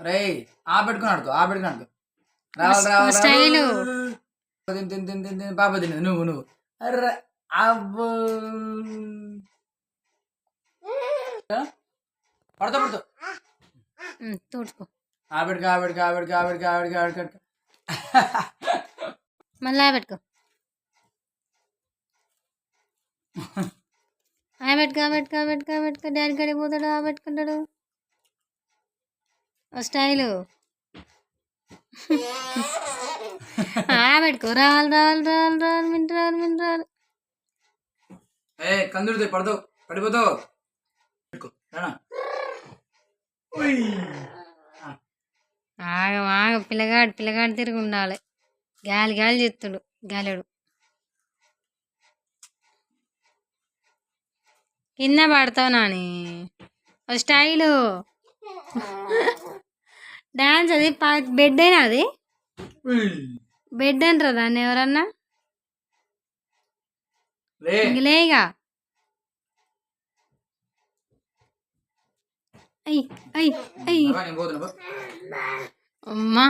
రే పెట్టుకుని ఆడుకో ఆడుకో రావాలి రావాలి స్టైలు తిని తిని తిని తిని తిని పాప తిని నువ్వు అర్రే అబ్బో పడతా పడుతూ తుడుచుకో ఆవిడకి ఆవిడకి ఆవిడకి ఆవిడకి ఆవిడకి ఆవిడకి మళ్ళీ పెట్టుకో పెట్టుకో డాడీ గడి పోతాడు పెట్టుకుంటాడు స్టైలు పెట్టుకో రావాలి రావాలి రావాలి రావాలి మింట రావాలి మింట రావాలి కందుడితే పడతావు పడిపోతావు ఆగ పిల్లగాడు తిరిగి ఉండాలి గాలి గాలి చేస్తాడు గాలిడు కింద పడతావు నాని స్టైలు డాన్స్ అది బెడ్ అయినా అది బెడ్ అంటారా దాన్ని ఎవరన్నా లేగా అయ్యి అయ్యి అయ్యి అమ్మా